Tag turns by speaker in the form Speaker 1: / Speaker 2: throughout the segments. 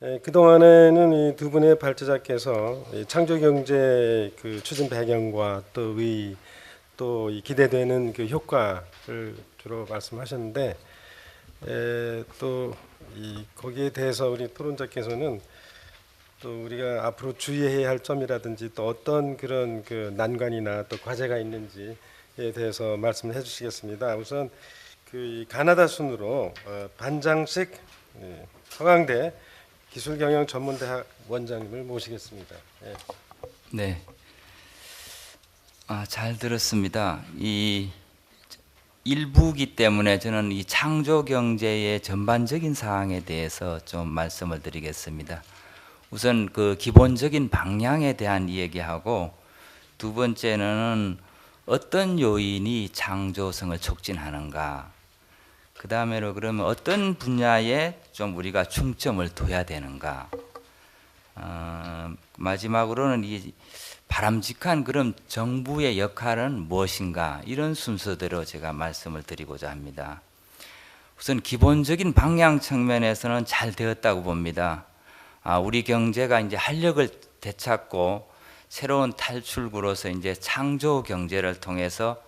Speaker 1: 그동안에는 이 두 분의 발제자께서 이 창조경제 그 추진 배경과 또 이 기대되는 그 효과를 주로 말씀하셨는데, 또 이 거기에 대해서 우리 토론자께서는 또 우리가 앞으로 주의해야 할 점이라든지 또 어떤 그런 그 난관이나 또 과제가 있는지에 대해서 말씀을 해주시겠습니다. 우선 그 가나다 순으로 반장식 서강대 기술경영전문대학 원장님을 모시겠습니다. 예.
Speaker 2: 네, 잘 들었습니다. 이 일부기 때문에 저는 이 창조 경제의 전반적인 사항에 대해서 좀 말씀을 드리겠습니다. 우선 그 기본적인 방향에 대한 이야기하고, 두 번째는 어떤 요인이 창조성을 촉진하는가, 그 다음에로 그러면 어떤 분야에 좀 우리가 중점을 둬야 되는가, 마지막으로는 이 바람직한 그런 정부의 역할은 무엇인가, 이런 순서대로 제가 말씀을 드리고자 합니다. 우선 기본적인 방향 측면에서는 잘 되었다고 봅니다. 우리 경제가 이제 활력을 되찾고 새로운 탈출구로서 이제 창조 경제를 통해서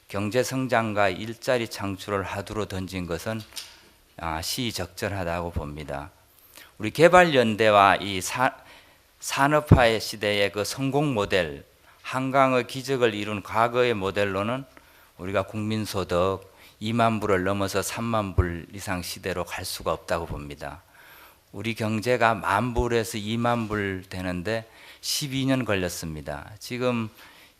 Speaker 2: 경제 성장과 일자리 창출을 하두로 던진 것은 시적절하다고 봅니다. 우리 개발연대와 이 산업화의 시대의 그 성공 모델, 한강의 기적을 이룬 과거의 모델로는 우리가 국민소득 2만 불을 넘어서 3만 불 이상 시대로 갈 수가 없다고 봅니다. 우리 경제가 1만 불에서 2만 불 되는데 12년 걸렸습니다. 지금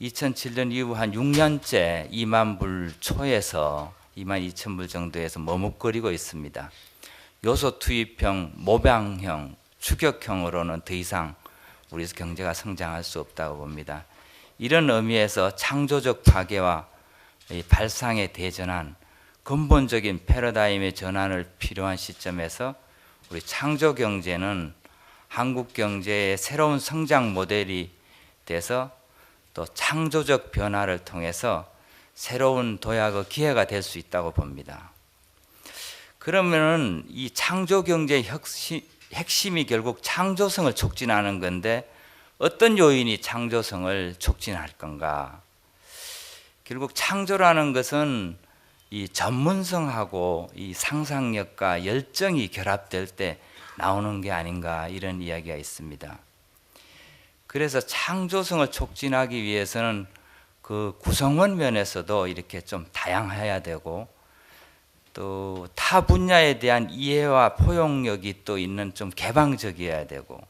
Speaker 2: 2007년 이후 한 6년째 2만 불 초에서 2만 2천 불 정도에서 머뭇거리고 있습니다. 요소 투입형, 모방형, 추격형으로는 더 이상 우리 경제가 성장할 수 없다고 봅니다. 이런 의미에서 창조적 파괴와 발상에 대전한 근본적인 패러다임의 전환을 필요한 시점에서 우리 창조 경제는 한국 경제의 새로운 성장 모델이 돼서 또 창조적 변화를 통해서 새로운 도약의 기회가 될 수 있다고 봅니다. 그러면은 이 창조 경제의 핵심이 결국 창조성을 촉진하는 건데, 어떤 요인이 창조성을 촉진할 건가? 결국 창조라는 것은 이 전문성하고 이 상상력과 열정이 결합될 때 나오는 게 아닌가, 이런 이야기가 있습니다. 그래서 창조성을 촉진하기 위해서는 그 구성원 면에서도 이렇게 좀 다양해야 되고, 또 타 분야에 대한 이해와 포용력이 또 있는 좀 개방적이어야 되고,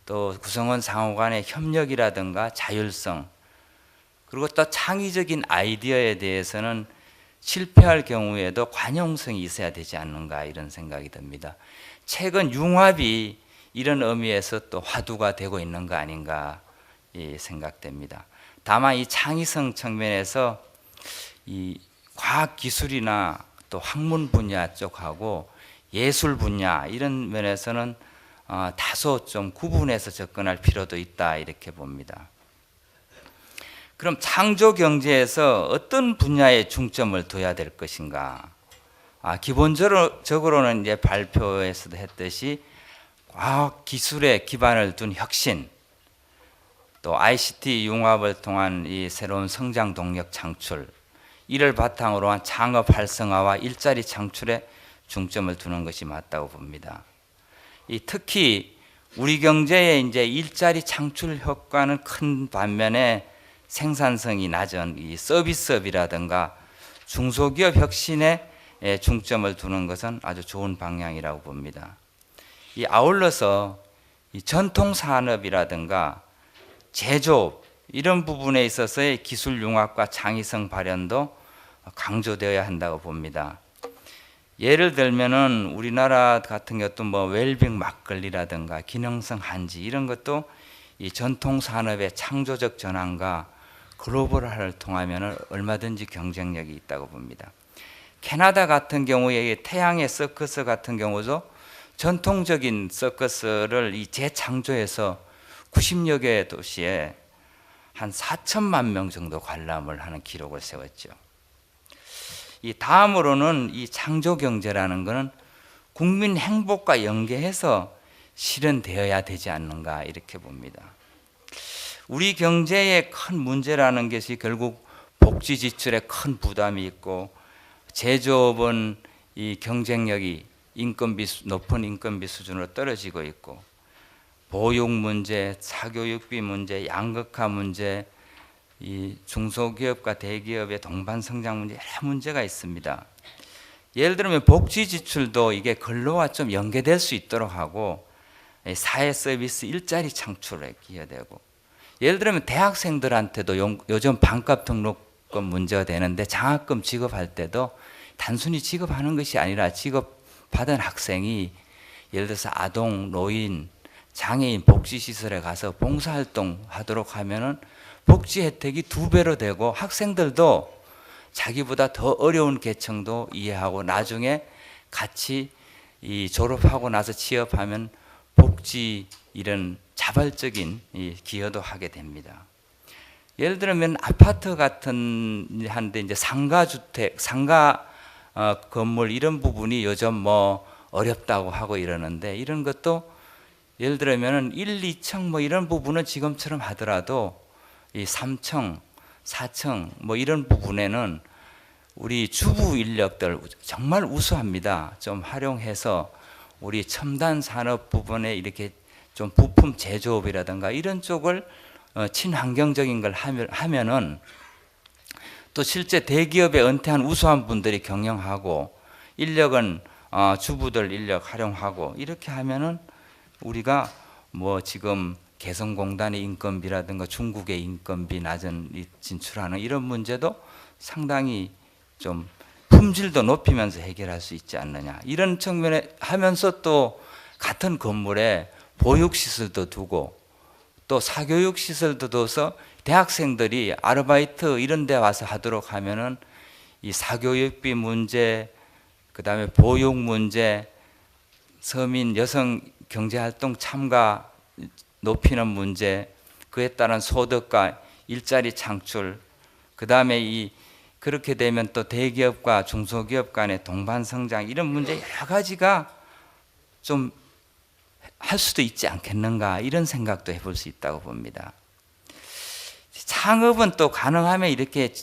Speaker 2: 또 구성원 상호 간의 협력이라든가 자율성, 그리고 또 창의적인 아이디어에 대해서는 실패할 경우에도 관용성이 있어야 되지 않는가, 이런 생각이 듭니다. 최근 융합이 이런 의미에서 또 화두가 되고 있는 거 아닌가 생각됩니다. 다만 이 창의성 측면에서 이 과학기술이나 또 학문 분야 쪽하고 예술 분야 이런 면에서는 다소 좀 구분해서 접근할 필요도 있다, 이렇게 봅니다. 그럼 창조 경제에서 어떤 분야에 중점을 둬야 될 것인가? 기본적으로는 이제 발표에서도 했듯이 과학 기술에 기반을 둔 혁신, 또 ICT 융합을 통한 이 새로운 성장 동력 창출, 이를 바탕으로 한 창업 활성화와 일자리 창출에 중점을 두는 것이 맞다고 봅니다. 특히 우리 경제의 이제 일자리 창출 효과는 큰 반면에 생산성이 낮은 이 서비스업이라든가 중소기업 혁신에 중점을 두는 것은 아주 좋은 방향이라고 봅니다. 아울러서 이 전통 산업이라든가 제조업 이런 부분에 있어서의 기술 융합과 창의성 발현도 강조되어야 한다고 봅니다. 예를 들면은 우리나라 같은 것도 뭐 웰빙 막걸리라든가 기능성 한지 이런 것도 이 전통 산업의 창조적 전환과 글로벌화를 통하면 얼마든지 경쟁력이 있다고 봅니다. 캐나다 같은 경우에 태양의 서커스 같은 경우도 전통적인 서커스를 재창조해서 90여 개 도시에 한 4천만 명 정도 관람을 하는 기록을 세웠죠. 다음으로는 이 창조 경제라는 것은 국민 행복과 연계해서 실현되어야 되지 않는가 이렇게 봅니다. 우리 경제의 큰 문제라는 것이 결국 복지 지출에 큰 부담이 있고 제조업은 이 경쟁력이 높은 인건비 수준으로 떨어지고 있고 보육 문제, 사교육비 문제, 양극화 문제, 이 중소기업과 대기업의 동반 성장 문제 여러 문제가 있습니다. 예를 들면 복지 지출도 이게 근로와 좀 연계될 수 있도록 하고 사회 서비스 일자리 창출에 기여되고 예를 들면 대학생들한테도 요즘 반값 등록금 문제가 되는데 장학금 지급할 때도 단순히 지급하는 것이 아니라 지급받은 학생이 예를 들어서 아동, 노인, 장애인 복지시설에 가서 봉사활동 하도록 하면은 복지 혜택이 2배로 되고 학생들도 자기보다 더 어려운 계층도 이해하고 나중에 같이 이 졸업하고 나서 취업하면 복지 이런 자발적인 이 기여도 하게 됩니다. 예를 들면 아파트 같은 한데 이제 상가주택, 건물 이런 부분이 요즘 뭐 어렵다고 하고 이러는데 이런 것도 예를 들면 1, 2층 뭐 이런 부분은 지금처럼 하더라도 이 3층, 4층 뭐 이런 부분에는 우리 주부 인력들 정말 우수합니다. 좀 활용해서 우리 첨단 산업 부분에 이렇게 좀 부품 제조업이라든가 이런 쪽을 친환경적인 걸 하면은 또 실제 대기업에 은퇴한 우수한 분들이 경영하고 인력은 주부들 인력 활용하고 이렇게 하면은 우리가 뭐 지금 개성공단의 인건비라든가 중국의 인건비 낮은 진출하는 이런 문제도 상당히 좀 품질도 높이면서 해결할 수 있지 않느냐 이런 측면에 하면서 또 같은 건물에 보육시설도 두고 또 사교육시설도 둬서 대학생들이 아르바이트 이런 데 와서 하도록 하면은 이 사교육비 문제 그 다음에 보육 문제 서민 여성 경제활동 참가 높이는 문제 그에 따른 소득과 일자리 창출 그 다음에 그렇게 되면 또 대기업과 중소기업 간의 동반 성장 이런 문제 여러 가지가 좀 할 수도 있지 않겠는가 이런 생각도 해볼 수 있다고 봅니다. 창업은 또 가능하면 이렇게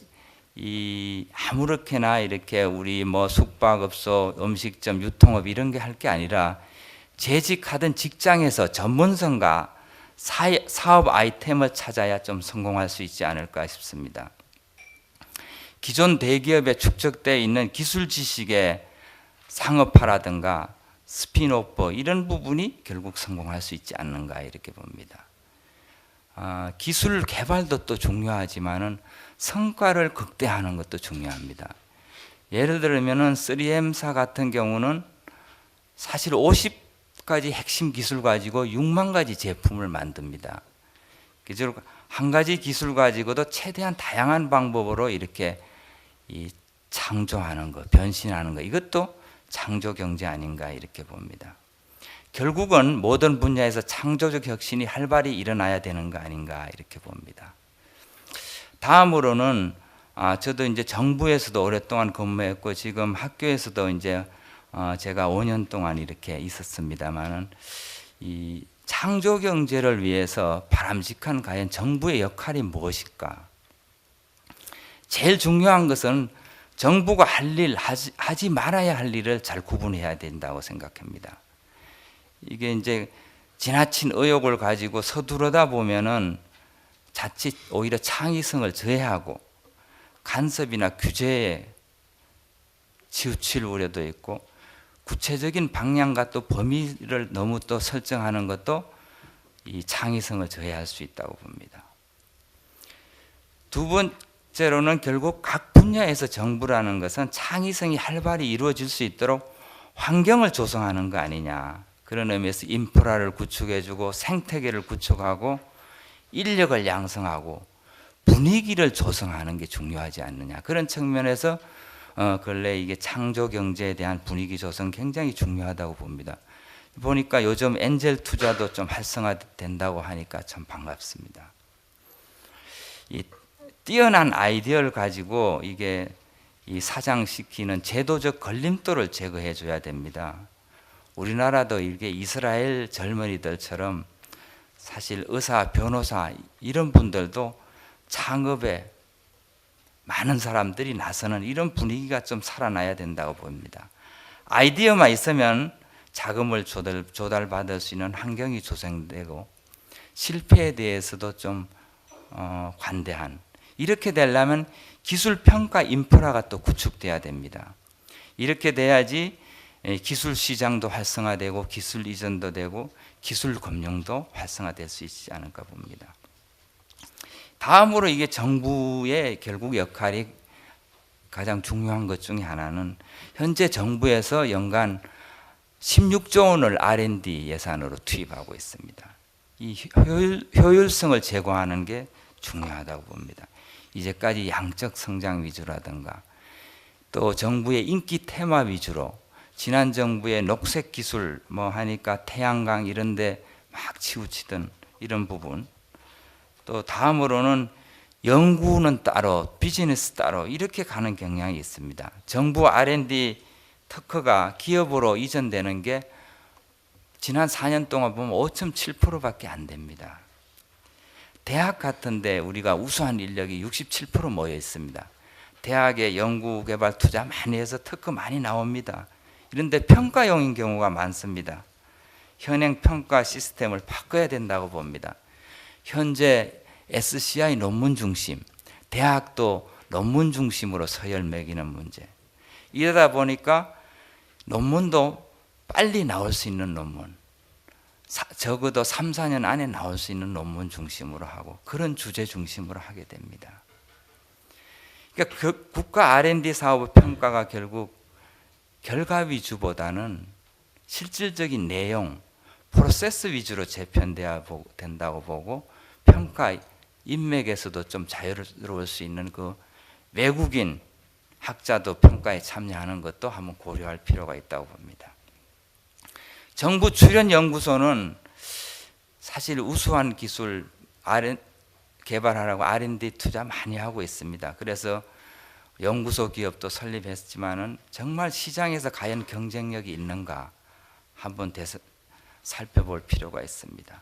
Speaker 2: 아무렇게나 이렇게 우리 뭐 숙박업소, 음식점, 유통업 이런 게 할 게 아니라 재직하던 직장에서 전문성과 사업 아이템을 찾아야 좀 성공할 수 있지 않을까 싶습니다. 기존 대기업에 축적되어 있는 기술 지식의 상업화라든가 스핀오프 이런 부분이 결국 성공할 수 있지 않는가 이렇게 봅니다. 기술 개발도 또 중요하지만은 성과를 극대화하는 것도 중요합니다. 예를 들면은 3M사 같은 경우는 사실 50가지 핵심 기술 가지고 6만 가지 제품을 만듭니다. 그래서 한 가지 기술 가지고도 최대한 다양한 방법으로 이렇게 창조하는 것, 변신하는 것 이것도 창조 경제 아닌가 이렇게 봅니다. 결국은 모든 분야에서 창조적 혁신이 활발히 일어나야 되는 거 아닌가 이렇게 봅니다. 다음으로는 저도 이제 정부에서도 오랫동안 근무했고 지금 학교에서도 이제 제가 5년 동안 이렇게 있었습니다만은 이 창조 경제를 위해서 바람직한 과연 정부의 역할이 무엇일까? 제일 중요한 것은 정부가 할 일, 하지 말아야 할 일을 잘 구분해야 된다고 생각합니다. 이게 이제 지나친 의욕을 가지고 서두르다 보면은 자칫 오히려 창의성을 저해하고 간섭이나 규제에 치우칠 우려도 있고 구체적인 방향과 또 범위를 너무 또 설정하는 것도 이 창의성을 저해할 수 있다고 봅니다. 두 번째로는 결국 각 분야에서 정부라는 것은 창의성이 활발히 이루어질 수 있도록 환경을 조성하는 거 아니냐. 그런 의미에서 인프라를 구축해주고 생태계를 구축하고 인력을 양성하고 분위기를 조성하는 게 중요하지 않느냐. 그런 측면에서 근래 이게 창조 경제에 대한 분위기 조성 굉장히 중요하다고 봅니다. 보니까 요즘 엔젤 투자도 좀 활성화된다고 하니까 참 반갑습니다. 이 뛰어난 아이디어를 가지고 이게 이 사장시키는 제도적 걸림돌을 제거해 줘야 됩니다. 우리나라도 이게 이스라엘 젊은이들처럼 사실 의사, 변호사 이런 분들도 창업에 많은 사람들이 나서는 이런 분위기가 좀 살아나야 된다고 봅니다. 아이디어만 있으면 자금을 조달받을 수 있는 환경이 조성되고 실패에 대해서도 좀 관대한, 이렇게 되려면 기술평가 인프라가 또 구축돼야 됩니다. 이렇게 돼야지 기술 시장도 활성화되고 기술 이전도 되고 기술 검증도 활성화될 수 있지 않을까 봅니다. 다음으로 이게 정부의 결국 역할이 가장 중요한 것 중에 하나는 현재 정부에서 연간 16조 원을 R&D 예산으로 투입하고 있습니다. 이 효율성을 제고하는 게 중요하다고 봅니다. 이제까지 양적 성장 위주라든가 또 정부의 인기 테마 위주로 지난 정부의 녹색 기술 뭐 하니까 태양광 이런 데 막 치우치던 이런 부분, 또 다음으로는 연구는 따로 비즈니스 따로 이렇게 가는 경향이 있습니다. 정부 R&D 특허가 기업으로 이전되는 게 지난 4년 동안 보면 5.7%밖에 안 됩니다. 대학 같은데 우리가 우수한 인력이 67% 모여 있습니다. 대학에 연구 개발 투자 많이 해서 특허 많이 나옵니다. 그런데 평가용인 경우가 많습니다. 현행 평가 시스템을 바꿔야 된다고 봅니다. 현재 SCI 논문 중심, 대학도 논문 중심으로 서열 매기는 문제. 이러다 보니까 논문도 빨리 나올 수 있는 논문, 적어도 3, 4년 안에 나올 수 있는 논문 중심으로 하고 그런 주제 중심으로 하게 됩니다. 그러니까 그 국가 R&D 사업 평가가 결국 결과 위주보다는 실질적인 내용, 프로세스 위주로 재편돼야 된다고 보고 평가 인맥에서도 좀 자유로울 수 있는 그 외국인 학자도 평가에 참여하는 것도 한번 고려할 필요가 있다고 봅니다. 정부 출연 연구소는 사실 우수한 기술 개발하라고 R&D 투자 많이 하고 있습니다. 그래서 연구소 기업도 설립했지만은 정말 시장에서 과연 경쟁력이 있는가 한번 살펴볼 필요가 있습니다.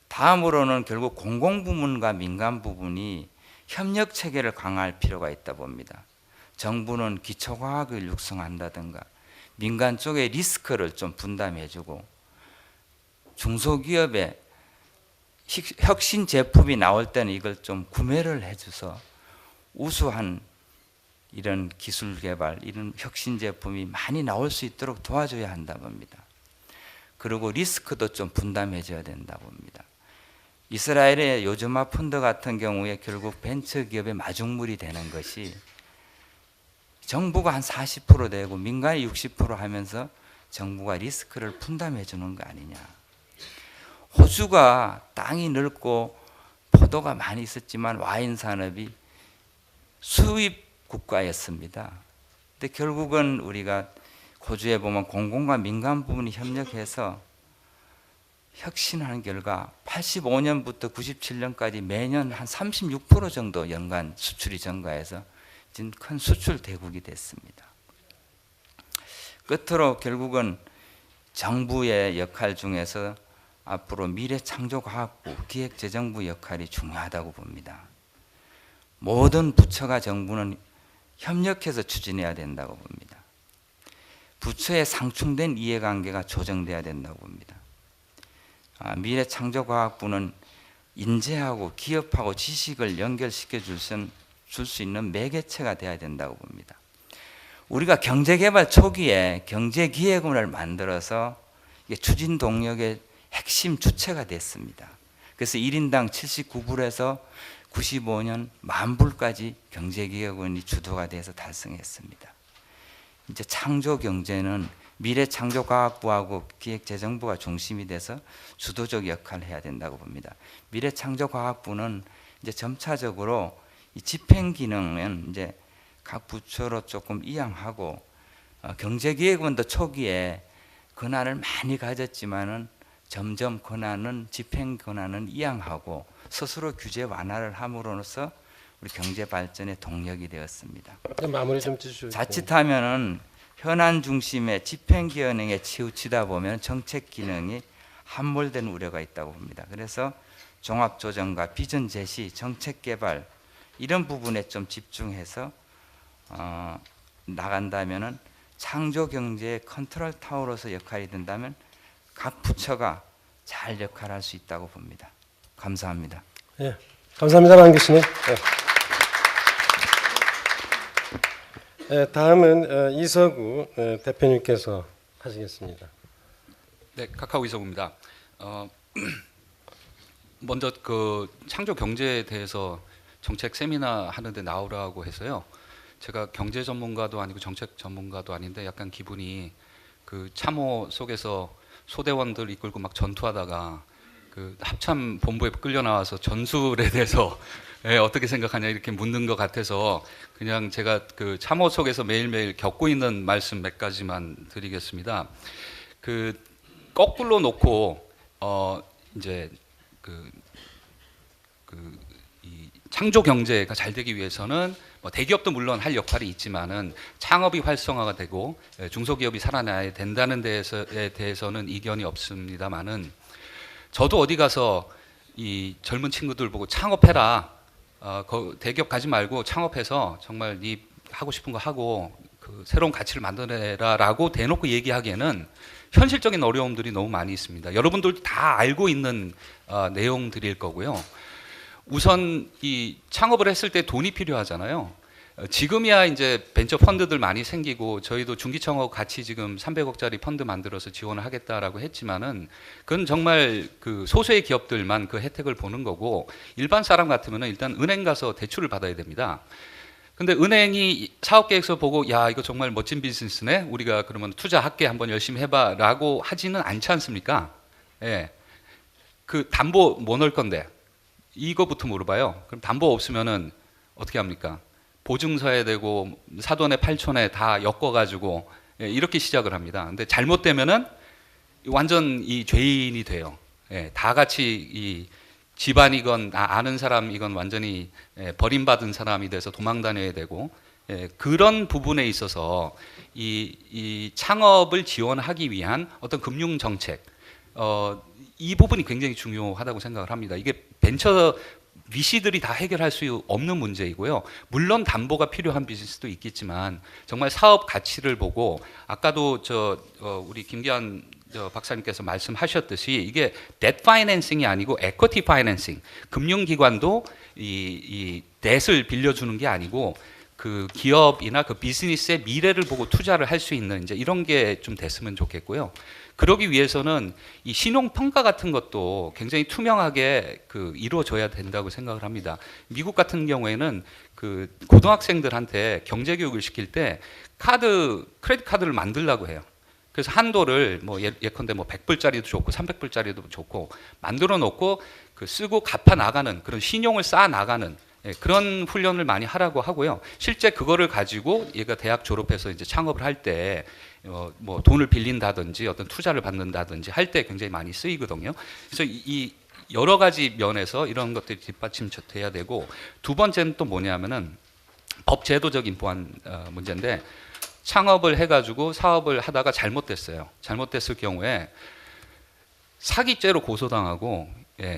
Speaker 2: 다음으로는 결국 공공부문과 민간 부분이 협력 체계를 강화할 필요가 있다 봅니다. 정부는 기초과학을 육성한다든가 민간 쪽의 리스크를 좀 분담해주고 중소기업의 혁신 제품이 나올 때는 이걸 좀 구매를 해줘서 우수한 이런 기술 개발, 이런 혁신 제품이 많이 나올 수 있도록 도와줘야 한다 봅니다. 그리고 리스크도 좀 분담해줘야 된다 봅니다. 이스라엘의 요즈마 펀드 같은 경우에 결국 벤처기업의 마중물이 되는 것이 정부가 한 40% 되고 민간이 60% 하면서 정부가 리스크를 분담해 주는 거 아니냐. 호주가 땅이 넓고 포도가 많이 있었지만 와인 산업이 수입 국가였습니다. 근데 결국은 우리가 호주에 보면 공공과 민간 부분이 협력해서 혁신하는 결과 85년부터 97년까지 매년 한 36% 정도 연간 수출이 증가해서 지금 큰 수출 대국이 됐습니다. 끝으로 결국은 정부의 역할 중에서 앞으로 미래창조과학부, 기획재정부 역할이 중요하다고 봅니다. 모든 부처가 정부는 협력해서 추진해야 된다고 봅니다. 부처의 상충된 이해관계가 조정돼야 된다고 봅니다. 미래창조과학부는 인재하고 기업하고 지식을 연결시켜 줄 수 있는 매개체가 돼야 된다고 봅니다. 우리가 경제개발 초기에 경제기획원을 만들어서 추진 동력의 핵심 주체가 됐습니다. 그래서 1인당 79불에서 95년 10,000불까지 경제기획원이 주도가 돼서 달성했습니다. 이제 창조경제는 미래창조과학부하고 기획재정부가 중심이 돼서 주도적 역할을 해야 된다고 봅니다. 미래창조과학부는 이제 점차적으로 이 집행기능은 이제 각 부처로 조금 이양하고 경제기획원도 초기에 권한을 많이 가졌지만은 점점 집행 권한은 이양하고 스스로 규제 완화를 함으로써 우리 경제 발전의 동력이 되었습니다.
Speaker 1: 마무리 좀 주시죠.
Speaker 2: 자칫하면은 현안 중심의 집행 기능에 치우치다 보면 정책 기능이 함몰되는 우려가 있다고 봅니다. 그래서 종합 조정과 비전 제시, 정책 개발 이런 부분에 좀 집중해서 나간다면은 창조 경제의 컨트롤 타워로서 역할이 된다면 각 부처가 잘 역할할 수 있다고 봅니다. 감사합니다.
Speaker 1: 예, 감사합니다, 만 교수님. 다음은 이서구 대표님께서 하시겠습니다.
Speaker 3: 네, 카카오 이성우입니다. 먼저 그 창조 경제에 대해서 정책 세미나 하는데 나오라고 해서요. 제가 경제 전문가도 아니고 정책 전문가도 아닌데 약간 기분이 그 참호 속에서 소대원들 이끌고 막 전투하다가 그 합참 본부에 끌려 나와서 전술에 대해서 어떻게 생각하냐 이렇게 묻는 것 같아서 그냥 제가 그 참호 속에서 매일매일 겪고 있는 말씀 몇 가지만 드리겠습니다. 그 거꾸로 놓고 이제 이 창조 경제가 잘 되기 위해서는 뭐 대기업도 물론 할 역할이 있지만은 창업이 활성화가 되고 중소기업이 살아나야 된다는 데에 대해서는 이견이 없습니다만은 저도 어디 가서 이 젊은 친구들 보고 창업해라. 대기업 가지 말고 창업해서 정말 네 하고 싶은 거 하고 그 새로운 가치를 만들어내라라고 대놓고 얘기하기에는 현실적인 어려움들이 너무 많이 있습니다. 여러분들도 다 알고 있는 내용들일 거고요. 우선 이 창업을 했을 때 돈이 필요하잖아요. 지금이야 이제 벤처 펀드들 많이 생기고 저희도 중기창업 같이 지금 300억짜리 펀드 만들어서 지원을 하겠다라고 했지만은 그건 정말 그 소수의 기업들만 그 혜택을 보는 거고 일반 사람 같으면은 일단 은행 가서 대출을 받아야 됩니다. 근데 은행이 사업계획서 보고 야 이거 정말 멋진 비즈니스네 우리가 그러면 투자할게 한번 열심히 해봐라고 하지는 않지 않습니까? 예. 그 담보 뭐 넣을 건데 이거부터 물어봐요. 그럼 담보 없으면은 어떻게 합니까? 보증서 해야 되고 사돈에 8촌에 다 엮어가지고 이렇게 시작을 합니다. 근데 잘못되면은 완전 이 죄인이 돼요. 예, 다 같이 이 집안이건 아는 사람이건 완전히 버림받은 사람이 돼서 도망 다녀야 되고 그런 부분에 있어서 이 창업을 지원하기 위한 어떤 금융 정책 이 부분이 굉장히 중요하다고 생각을 합니다. 이게 벤처 VC들이 다 해결할 수 없는 문제이고요. 물론 담보가 필요한 비즈니스도 있겠지만 정말 사업 가치를 보고 아까도 우리 김기환 박사님께서 말씀하셨듯이 이게 debt financing이 아니고 equity financing, 금융기관도 이 debt을 빌려주는 게 아니고 그 기업이나 그 비즈니스의 미래를 보고 투자를 할 수 있는 이제 이런 게 좀 됐으면 좋겠고요. 그러기 위해서는 이 신용 평가 같은 것도 굉장히 투명하게 그 이루어져야 된다고 생각을 합니다. 미국 같은 경우에는 그 고등학생들한테 경제 교육을 시킬 때 크레딧 카드를 만들라고 해요. 그래서 한도를 뭐 예컨대 뭐 100불짜리도 좋고 300불짜리도 좋고 만들어 놓고 그 쓰고 갚아 나가는 그런 신용을 쌓아 나가는 그런 훈련을 많이 하라고 하고요. 실제 그거를 가지고 얘가 대학 졸업해서 이제 창업을 할 때 뭐 돈을 빌린다든지 어떤 투자를 받는다든지 할 때 굉장히 많이 쓰이거든요. 그래서 이 여러 가지 면에서 이런 것들이 뒷받침돼야 되고 두 번째는 또 뭐냐면은 법 제도적인 보완 문제인데 창업을 해가지고 사업을 하다가 잘못됐어요. 잘못됐을 경우에 사기죄로 고소당하고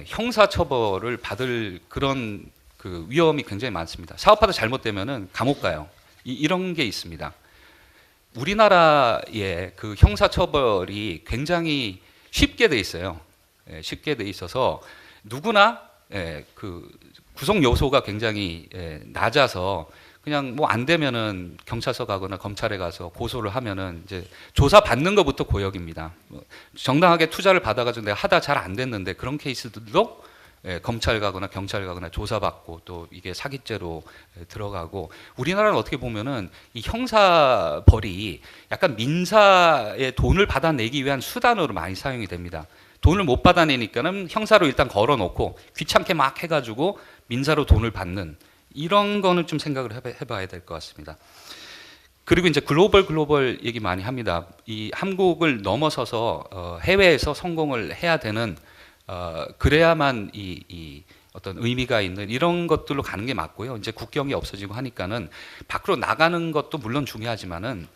Speaker 3: 형사처벌을 받을 그런 그 위험이 굉장히 많습니다. 사업하다 잘못되면은 감옥 가요. 이런 게 있습니다. 우리나라의 그 형사처벌이 굉장히 쉽게 돼 있어요. 쉽게 돼 있어서 누구나 그 구속 요소가 굉장히 낮아서 그냥 뭐 안 되면은 경찰서 가거나 검찰에 가서 고소를 하면은 이제 조사 받는 것부터 고역입니다. 정당하게 투자를 받아가지고 내가 하다 잘 안 됐는데 그런 케이스들도 검찰 가거나 경찰 가거나 조사받고 또 이게 사기죄로 들어가고 우리나라는 어떻게 보면은 이 형사벌이 약간 민사의 돈을 받아내기 위한 수단으로 많이 사용이 됩니다. 돈을 못 받아내니까는 형사로 일단 걸어놓고 귀찮게 막 해가지고 민사로 돈을 받는 이런 거는 좀 생각을 해봐야 될 것 같습니다. 그리고 이제 글로벌 얘기 많이 합니다. 이 한국을 넘어서서 해외에서 성공을 해야 되는 그래야만 이 어떤 의미가 있는 이런 것들로 가는 게 맞고요. 이제 국경이 없어지고 하니까는 밖으로 나가는 것도 물론 중요하지만은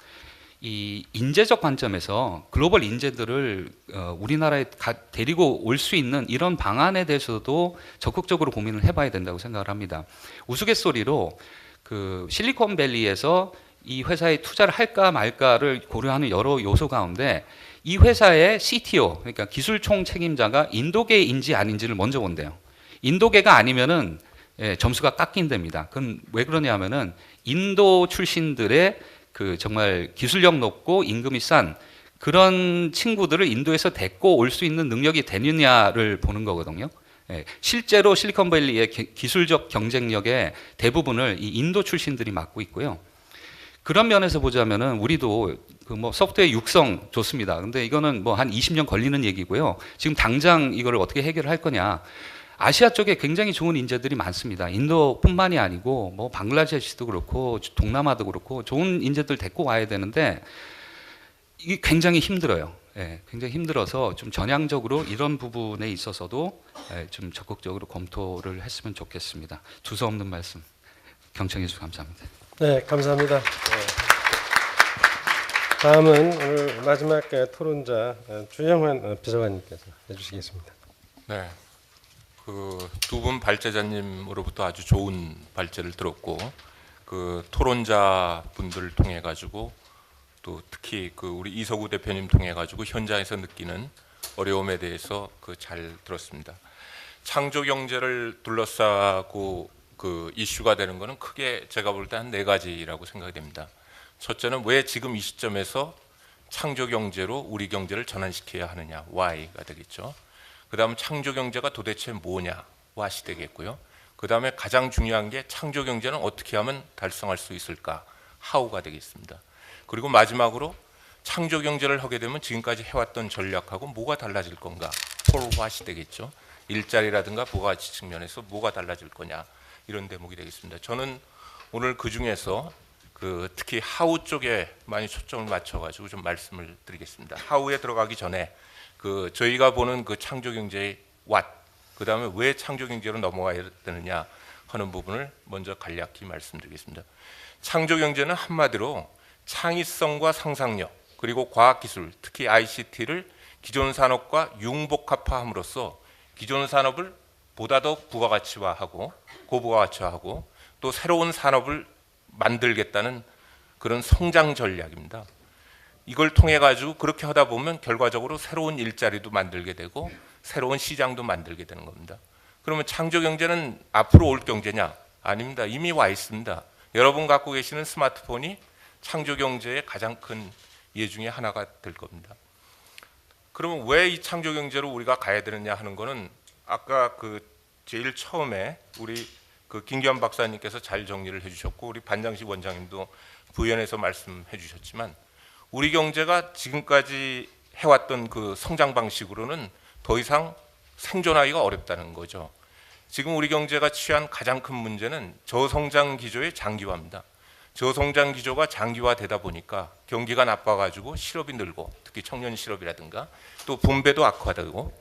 Speaker 3: 이 인재적 관점에서 글로벌 인재들을 우리나라에 데리고 올 수 있는 이런 방안에 대해서도 적극적으로 고민을 해봐야 된다고 생각을 합니다. 우스갯소리로 그 실리콘밸리에서 이 회사에 투자를 할까 말까를 고려하는 여러 요소 가운데 이 회사의 CTO, 그러니까 기술총 책임자가 인도계인지 아닌지를 먼저 본대요. 인도계가 아니면은 점수가 깎인답니다. 그건 왜 그러냐면은 인도 출신들의 그 정말 기술력 높고 임금이 싼 그런 친구들을 인도에서 데리고 올 수 있는 능력이 되느냐를 보는 거거든요. 실제로 실리콘밸리의 기술적 경쟁력의 대부분을 이 인도 출신들이 맡고 있고요. 그런 면에서 보자면은 우리도 그 뭐 소프트웨어 육성 좋습니다. 근데 이거는 뭐 한 20년 걸리는 얘기고요. 지금 당장 이거를 어떻게 해결할 거냐? 아시아 쪽에 굉장히 좋은 인재들이 많습니다. 인도뿐만이 아니고 뭐 방글라데시도 그렇고 동남아도 그렇고 좋은 인재들 데리고 와야 되는데 이게 굉장히 힘들어요. 굉장히 힘들어서 좀 전향적으로 이런 부분에 있어서도 좀 적극적으로 검토를 했으면 좋겠습니다. 두서없는 말씀 경청해 주셔서 감사합니다.
Speaker 1: 네, 감사합니다. 다음은 오늘 마지막 토론자 주영환 비서관님께서 해주시겠습니다.
Speaker 4: 네, 그 두 분 발제자님으로부터 아주 좋은 발제를 들었고 그 토론자 분들 통해 가지고 또 특히 그 우리 이석우 대표님 통해 가지고 현장에서 느끼는 어려움에 대해서 그 잘 들었습니다. 창조 경제를 둘러싸고 그 이슈가 되는 것은 크게 제가 볼 때 한 네 가지라고 생각이 됩니다. 첫째는 왜 지금 이 시점에서 창조 경제로 우리 경제를 전환시켜야 하느냐, why가 되겠죠. 그 다음 창조 경제가 도대체 뭐냐, what이 되겠고요. 그 다음에 가장 중요한 게 창조 경제는 어떻게 하면 달성할 수 있을까, how가 되겠습니다. 그리고 마지막으로 창조 경제를 하게 되면 지금까지 해왔던 전략하고 뭐가 달라질 건가, for what이 되겠죠. 일자리라든가 부가가치 측면에서 뭐가 달라질 거냐, 이런 대목이 되겠습니다. 저는 오늘 그 중에서 그 특히 하우 쪽에 많이 초점을 맞춰가지고 좀 말씀을 드리겠습니다. 하우에 들어가기 전에 그 저희가 보는 그 창조 경제의 what, 그 다음에 왜 창조 경제로 넘어가야 되느냐 하는 부분을 먼저 간략히 말씀드리겠습니다. 창조 경제는 한마디로 창의성과 상상력 그리고 과학기술, 특히 ICT를 기존 산업과 융복합화함으로써 기존 산업을 보다 더 부가가치화하고 고부가가치화하고 또 새로운 산업을 만들겠다는 그런 성장 전략입니다. 이걸 통해 가지고 그렇게 하다 보면 결과적으로 새로운 일자리도 만들게 되고 새로운 시장도 만들게 되는 겁니다. 그러면 창조 경제는 앞으로 올 경제냐? 아닙니다. 이미 와 있습니다. 여러분 갖고 계시는 스마트폰이 창조 경제의 가장 큰 예 중에 하나가 될 겁니다. 그러면 왜 이 창조 경제로 우리가 가야 되느냐 하는 거는 아까 그 제일 처음에 우리 그 김기환 박사님께서 잘 정리를 해주셨고 우리 반장식 원장님도 부연해서 말씀해 주셨지만 우리 경제가 지금까지 해왔던 그 성장 방식으로는 더 이상 생존하기가 어렵다는 거죠. 지금 우리 경제가 취한 가장 큰 문제는 저성장 기조의 장기화입니다. 저성장 기조가 장기화되다 보니까 경기가 나빠가지고 실업이 늘고 특히 청년 실업이라든가 또 분배도 악화되고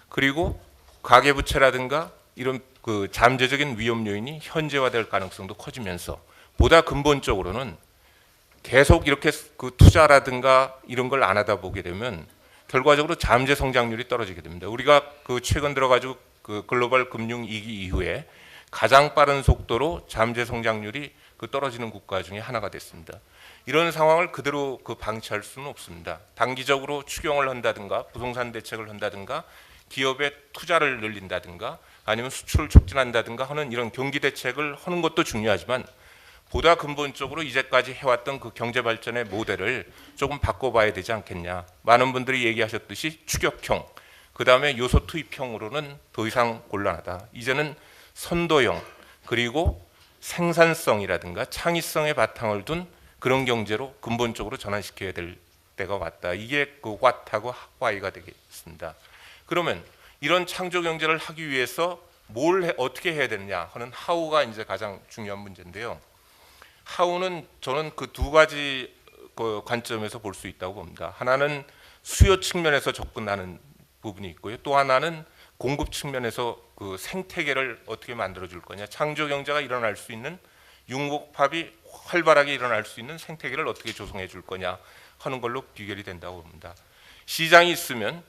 Speaker 4: 그리고 가계부채라든가 이런 그 잠재적인 위험 요인이 현재화될 가능성도 커지면서 보다 근본적으로는 계속 이렇게 그 투자라든가 이런 걸 안 하다 보게 되면 결과적으로 잠재 성장률이 떨어지게 됩니다. 우리가 그 최근 들어가지고 그 글로벌 금융 위기 이후에 가장 빠른 속도로 잠재 성장률이 그 떨어지는 국가 중에 하나가 됐습니다. 이런 상황을 그대로 그 방치할 수는 없습니다. 단기적으로 추경을 한다든가 부동산 대책을 한다든가 기업의 투자를 늘린다든가 아니면 수출을 촉진한다든가 하는 이런 경기 대책을 하는 것도 중요하지만 보다 근본적으로 이제까지 해왔던 그 경제 발전의 모델을 조금 바꿔봐야 되지 않겠냐. 많은 분들이 얘기하셨듯이 추격형, 그 다음에 요소 투입형으로는 더 이상 곤란하다. 이제는 선도형 그리고 생산성이라든가 창의성의 바탕을 둔 그런 경제로 근본적으로 전환시켜야 될 때가 왔다. 이게 그 what하고 why가 되겠습니다. 그러면 이런 창조 경제를 하기 위해서 어떻게 해야 되느냐 하는 how가 이제 가장 중요한 문제인데요. how는 저는 그 두 가지 그 관점에서 볼 수 있다고 봅니다. 하나는 수요 측면에서 접근하는 부분이 있고요. 또 하나는 공급 측면에서 그 생태계를 어떻게 만들어 줄 거냐. 창조 경제가 일어날 수 있는 융복합이 활발하게 일어날 수 있는 생태계를 어떻게 조성해 줄 거냐 하는 걸로 비결이 된다고 봅니다. 시장이 있으면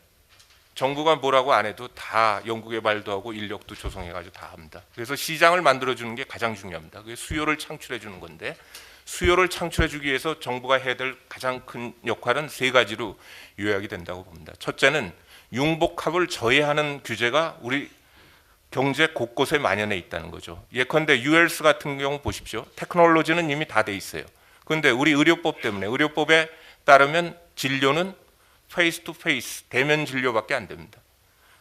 Speaker 4: 정부가 뭐라고 안 해도 다 연구개발도 하고 인력도 조성해가지고 다 합니다. 그래서 시장을 만들어주는 게 가장 중요합니다. 그게 수요를 창출해 주는 건데, 수요를 창출해 주기 위해서 정부가 해야 될 가장 큰 역할은 세 가지로 요약이 된다고 봅니다. 첫째는 융복합을 저해하는 규제가 우리 경제 곳곳에 만연해 있다는 거죠. 예컨대 ULS 같은 경우 보십시오. 테크놀로지는 이미 다 돼 있어요. 그런데 우리 의료법 때문에, 의료법에 따르면 진료는 페이스 투 페이스, 대면 진료밖에 안 됩니다.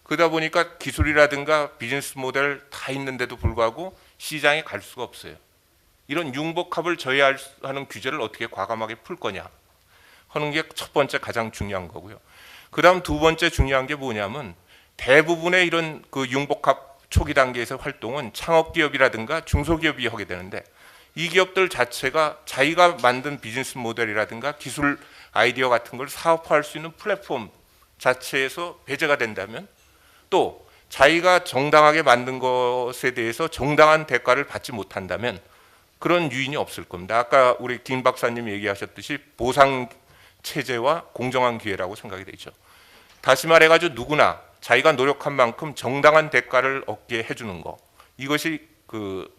Speaker 4: 그러다 보니까 기술이라든가 비즈니스 모델 다 있는데도 불구하고 시장에 갈 수가 없어요. 이런 융복합을 저해하는 규제를 어떻게 과감하게 풀 거냐 하는 게 첫 번째 가장 중요한 거고요. 그 다음 두 번째 중요한 게 뭐냐면, 대부분의 이런 그 융복합 초기 단계에서 활동은 창업기업이라든가 중소기업이 하게 되는데, 이 기업들 자체가 자기가 만든 비즈니스 모델이라든가 기술 아이디어 같은 걸 사업화할 수 있는 플랫폼 자체에서 배제가 된다면, 또 자기가 정당하게 만든 것에 대해서 정당한 대가를 받지 못한다면 그런 유인이 없을 겁니다. 아까 우리 김 박사님 얘기하셨듯이 보상 체제와 공정한 기회라고 생각이 되죠. 다시 말해가지고 누구나 자기가 노력한 만큼 정당한 대가를 얻게 해주는 거, 이것이 그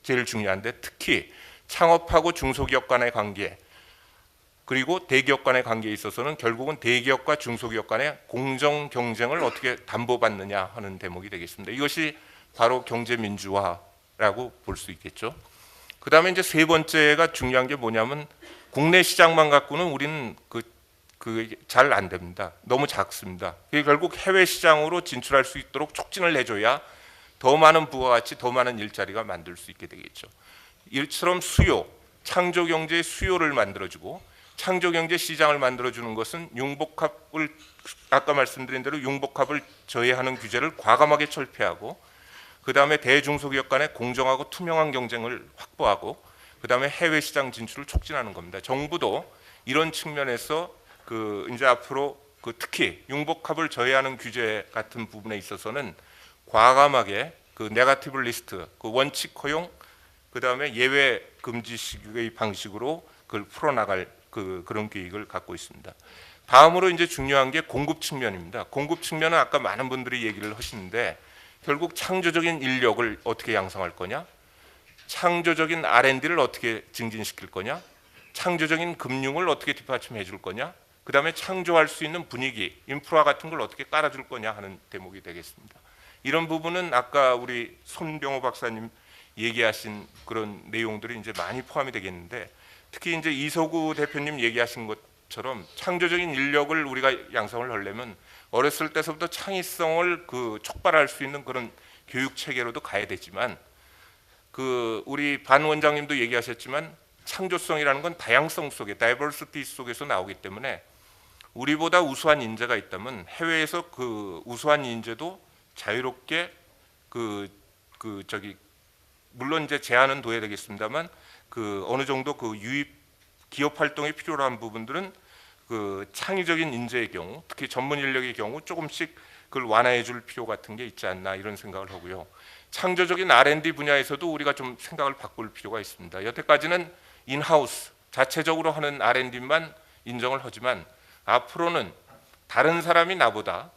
Speaker 4: 제일 중요한데, 특히 창업하고 중소기업 간의 관계, 그리고 대기업 간의 관계에 있어서는 결국은 대기업과 중소기업 간의 공정 경쟁을 어떻게 담보받느냐 하는 대목이 되겠습니다. 이것이 바로 경제민주화라고 볼 수 있겠죠. 그 다음에 이제 세 번째가 중요한 게 뭐냐면, 국내 시장만 갖고는 우리는 잘 안 됩니다. 너무 작습니다. 그게 결국 해외 시장으로 진출할 수 있도록 촉진을 해줘야 더 많은 부가가치, 더 많은 일자리가 만들 수 있게 되겠죠. 이처럼 수요, 창조경제의 수요를 만들어주고 창조경제 시장을 만들어주는 것은 융복합을, 아까 말씀드린 대로 융복합을 저해하는 규제를 과감하게 철폐하고, 그 다음에 대중소기업 간의 공정하고 투명한 경쟁을 확보하고, 그 다음에 해외 시장 진출을 촉진하는 겁니다. 정부도 이런 측면에서 이제 앞으로 특히 융복합을 저해하는 규제 같은 부분에 있어서는 과감하게 네거티브 리스트, 원칙 허용, 그 다음에 예외 금지식의 방식으로 그걸 풀어나갈 그런 계획을 갖고 있습니다. 다음으로 이제 중요한 게 공급 측면입니다. 공급 측면은 아까 많은 분들이 얘기를 하시는데, 결국 창조적인 인력을 어떻게 양성할 거냐, 창조적인 R&D를 어떻게 증진시킬 거냐, 창조적인 금융을 어떻게 뒷받침해 줄 거냐, 그 다음에 창조할 수 있는 분위기, 인프라 같은 걸 어떻게 깔아줄 거냐 하는 대목이 되겠습니다. 이런 부분은 아까 우리 손병호 박사님 얘기하신 그런 내용들이 이제 많이 포함이 되겠는데, 특히 이제 이서구 대표님 얘기하신 것처럼 창조적인 인력을 우리가 양성을 하려면 어렸을 때서부터 창의성을 촉발할 수 있는 그런 교육 체계로도 가야 되지만, 우리 반 원장님도 얘기하셨지만 창조성이라는 건 다양성 속에, 다이버시티 속에서 나오기 때문에 우리보다 우수한 인재가 있다면 해외에서 우수한 인재도 자유롭게 물론 이제 제한은 둬야 되겠습니다만 어느 정도 유입 기업 활동에 필요한 부분들은 창의적인 인재의 경우, 특히 전문 인력의 경우 조금씩 그걸 완화해 줄 필요 같은 게 있지 않나, 이런 생각을 하고요. 창조적인 R&D 분야에서도 우리가 좀 생각을 바꿀 필요가 있습니다. 여태까지는 인하우스, 자체적으로 하는 R&D만 인정을 하지만 앞으로는 다른 사람이 나보다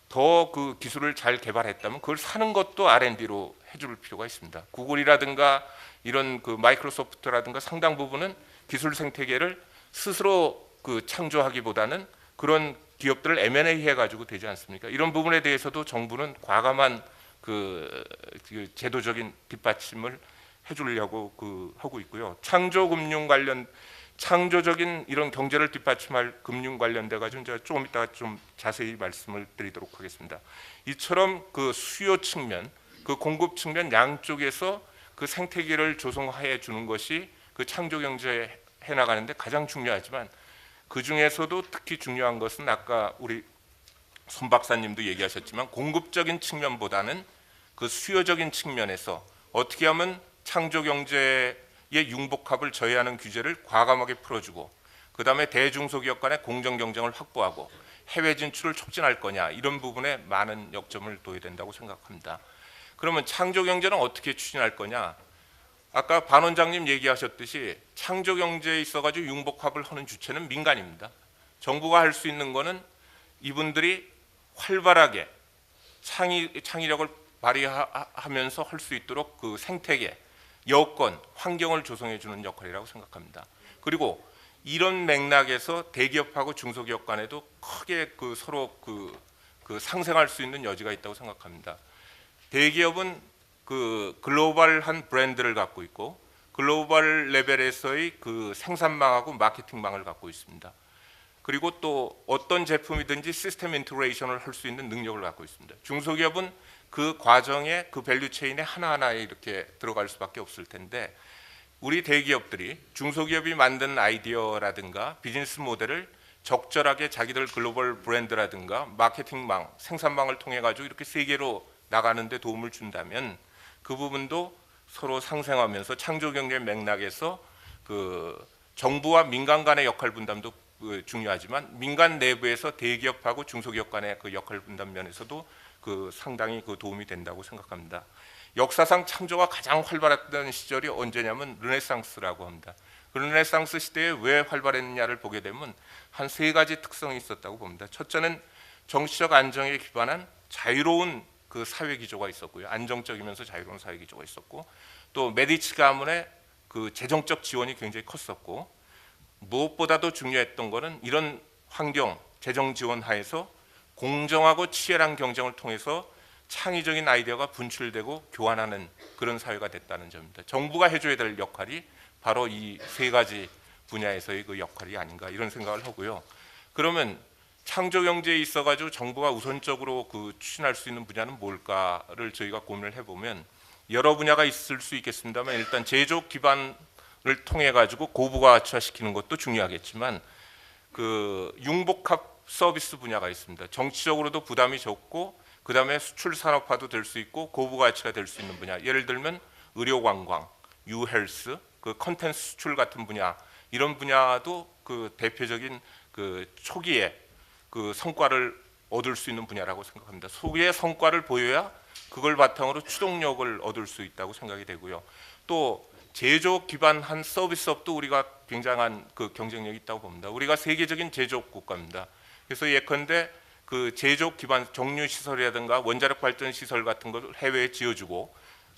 Speaker 4: 더 기술을 잘 개발했다면 그걸 사는 것도 R&D로 해줄 필요가 있습니다. 구글이라든가 이런 마이크로소프트라든가 상당 부분은 기술 생태계를 스스로 창조하기보다는 그런 기업들을 M&A 해가지고 되지 않습니까? 이런 부분에 대해서도 정부는 과감한 제도적인 뒷받침을 해주려고 하고 있고요. 창조금융 관련, 창조적인 이런 경제를 뒷받침할 금융 관련돼 가지고 이제 조금 이따가 좀 자세히 말씀을 드리도록 하겠습니다. 이처럼 수요 측면, 공급 측면 양쪽에서 생태계를 조성해 주는 것이 창조 경제 해 나가는데 가장 중요하지만, 그 중에서도 특히 중요한 것은 아까 우리 손 박사님도 얘기하셨지만 공급적인 측면보다는 수요적인 측면에서 어떻게 하면 창조 경제의 융복합을 저해하는 규제를 과감하게 풀어주고, 그 다음에 대중소기업 간의 공정 경쟁을 확보하고 해외 진출을 촉진할 거냐, 이런 부분에 많은 역점을 둬야 된다고 생각합니다. 그러면 창조 경제는 어떻게 추진할 거냐? 아까 반 원장님 얘기하셨듯이 창조 경제에 있어가지고 융복합을 하는 주체는 민간입니다. 정부가 할 수 있는 거는 이분들이 활발하게 창의력을 발휘하면서 할 수 있도록 그 생태계, 여건, 환경을 조성해 주는 역할이라고 생각합니다. 그리고 이런 맥락에서 대기업하고 중소기업 간에도 크게 그 서로 그 상생할 수 있는 여지가 있다고 생각합니다. 대기업은 그 글로벌한 브랜드를 갖고 있고 글로벌 레벨에서의 그 생산망하고 마케팅망을 갖고 있습니다. 그리고 또 어떤 제품이든지 시스템 인테그레이션을 할 수 있는 능력을 갖고 있습니다. 중소기업은 그 과정에 그 밸류 체인에 하나하나에 이렇게 들어갈 수밖에 없을 텐데 우리 대기업들이 중소기업이 만든 아이디어라든가 비즈니스 모델을 적절하게 자기들 글로벌 브랜드라든가 마케팅망, 생산망을 통해 가지고 이렇게 세계로 나가는 데 도움을 준다면 그 부분도 서로 상생하면서 창조 경제 맥락에서 그 정부와 민간 간의 역할 분담도 중요하지만 민간 내부에서 대기업하고 중소기업 간의 그 역할 분담 면에서도 그 상당히 그 도움이 된다고 생각합니다. 역사상 창조가 가장 활발했던 시절이 언제냐면 르네상스라고 합니다. 그 르네상스 시대에 왜 활발했느냐를 보게 되면 한 세 가지 특성이 있었다고 봅니다. 첫째는 정치적 안정에 기반한 자유로운 그 사회 기조가 있었고요. 안정적이면서 자유로운 사회 기조가 있었고 또 메디치 가문의 그 재정적 지원이 굉장히 컸었고 무엇보다도 중요했던 것은 이런 환경, 재정 지원 하에서 공정하고 치열한 경쟁을 통해서 창의적인 아이디어가 분출되고 교환하는 그런 사회가 됐다는 점입니다. 정부가 해줘야 될 역할이 바로 이 세 가지 분야에서의 그 역할이 아닌가 이런 생각을 하고요. 그러면 창조 경제에 있어가지고 정부가 우선적으로 그 추진할 수 있는 분야는 뭘까를 저희가 고민을 해보면 여러 분야가 있을 수 있겠습니다만 일단 제조 기반을 통해 가지고 고부가치화시키는 것도 중요하겠지만 그 융복합 서비스 분야가 있습니다. 정치적으로도 부담이 적고 그 다음에 수출 산업화도 될 수 있고 고부가치가 될 수 있는 분야. 예를 들면 의료관광, 유헬스, 그 컨텐츠 수출 같은 분야 이런 분야도 그 대표적인 그 초기에 그 성과를 얻을 수 있는 분야라고 생각합니다. 소기의 성과를 보여야 그걸 바탕으로 추동력을 얻을 수 있다고 생각이 되고요. 또 제조 기반한 서비스업도 우리가 굉장한 그 경쟁력이 있다고 봅니다. 우리가 세계적인 제조업 국가입니다. 그래서 예컨대 그 제조 기반 정유 시설이라든가 원자력 발전 시설 같은 것을 해외에 지어주고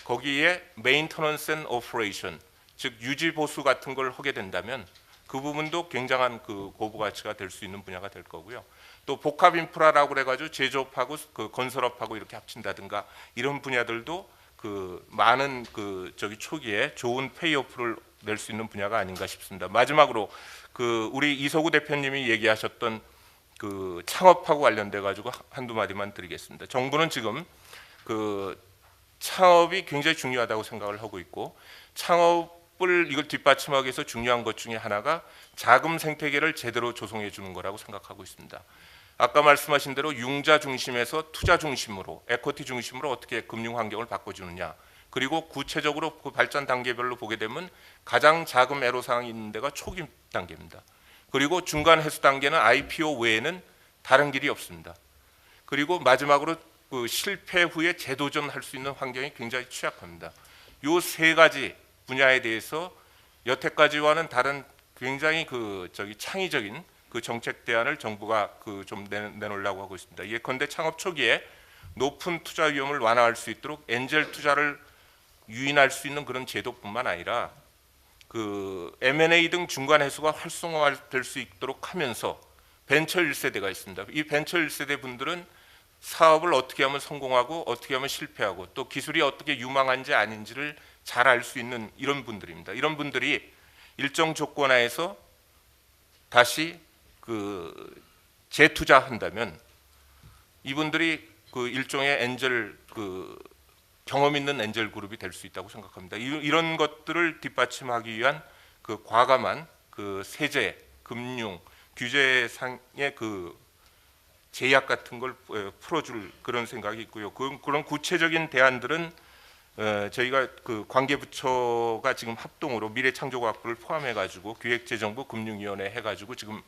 Speaker 4: 거기에 메인터넌스 앤 오퍼레이션 즉 유지 보수 같은 걸 하게 된다면 그 부분도 굉장한 그 고부가치가 될 수 있는 분야가 될 거고요. 또 복합 인프라라고 그래가지고 제조업하고 그 건설업하고 이렇게 합친다든가 이런 분야들도 그 많은 그 저기 초기에 좋은 페이오프를 낼 수 있는 분야가 아닌가 싶습니다. 마지막으로 그 우리 이서구 대표님이 얘기하셨던 그 창업하고 관련돼 가지고 한두 마디만 드리겠습니다. 정부는 지금 그 창업이 굉장히 중요하다고 생각을 하고 있고 창업을 이걸 뒷받침하기 위해서 중요한 것 중에 하나가 자금 생태계를 제대로 조성해 주는 거라고 생각하고 있습니다. 아까 말씀하신 대로 융자 중심에서 투자 중심으로 에쿼티 중심으로 어떻게 금융 환경을 바꿔주느냐 그리고 구체적으로 그 발전 단계별로 보게 되면 가장 자금 애로사항이 있는 데가 초기 단계입니다. 그리고 중간 해수 단계는 IPO 외에는 다른 길이 없습니다. 그리고 마지막으로 그 실패 후에 재도전할 수 있는 환경이 굉장히 취약합니다. 이 세 가지 분야에 대해서 여태까지와는 다른 굉장히 그 저기 창의적인 그 정책 대안을 정부가 그 좀 내놓으려고 하고 있습니다. 예컨대 창업 초기에 높은 투자 위험을 완화할 수 있도록 엔젤 투자를 유인할 수 있는 그런 제도뿐만 아니라 그 M&A 등 중간 해수가 활성화될 수 있도록 하면서 벤처 1세대가 있습니다. 이 벤처 1세대 분들은 사업을 어떻게 하면 성공하고 어떻게 하면 실패하고 또 기술이 어떻게 유망한지 아닌지를 잘 알 수 있는 이런 분들입니다. 이런 분들이 일정 조건 하에서 다시 그 재투자한다면 이분들이 그 일종의 엔젤 그 경험 있는 엔젤 그룹이 될 수 있다고 생각합니다. 이런 것들을 뒷받침하기 위한 그 과감한 그 세제, 금융, 규제상의 그 제약 같은 걸 풀어줄 그런 생각이 있고요. 그런 구체적인 대안들은 저희가 그 관계부처가 지금 합동으로 미래창조과학부를 포함해가지고 기획재정부 금융위원회 해가지고 지금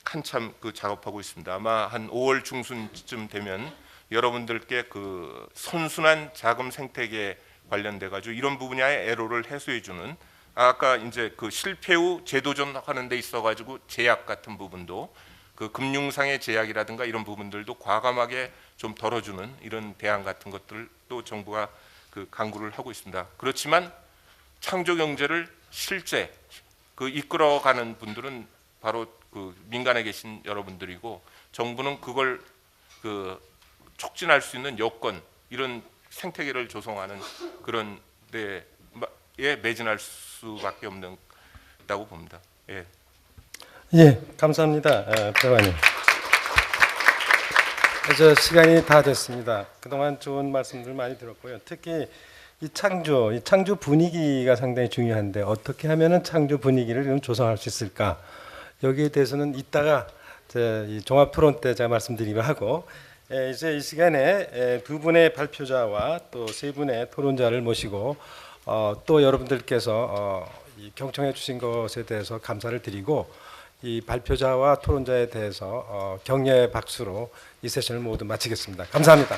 Speaker 4: 한참 그 작업하고 있습니다. 아마 한 5월 중순쯤 되면 여러분들께 그 선순환 자금 생태계 관련돼 가지고 이런 분야의 애로를 해소해 주는, 아까 이제 그 실패 후 재도전하는 데 있어 가지고 제약 같은 부분도, 그 금융상의 제약이라든가 이런 부분들도 과감하게 좀 덜어주는 이런 대안 같은 것들도 정부가 그 강구를 하고 있습니다. 그렇지만 창조 경제를 실제 그 이끌어가는 분들은 바로 그 민간에 계신 여러분들이고, 정부는 그걸 그 촉진할 수 있는 여건, 이런 생태계를 조성하는 그런 데에 매진할 수밖에 없다고 봅니다. 예.
Speaker 1: 예, 감사합니다, 배관님. 저 시간이 다 됐습니다. 그동안 좋은 말씀들 많이 들었고요. 특히 이 창조 분위기가 상당히 중요한데 어떻게 하면은 창조 분위기를 좀 조성할 수 있을까? 여기에 대해서는 이따가 이 종합 토론 때 제가 말씀드리기로 하고, 이제 이 시간에 두 분의 발표자와 또 세 분의 토론자를 모시고 또 여러분들께서 이 경청해 주신 것에 대해서 감사를 드리고, 이 발표자와 토론자에 대해서 격려의 박수로 이 세션을 모두 마치겠습니다. 감사합니다.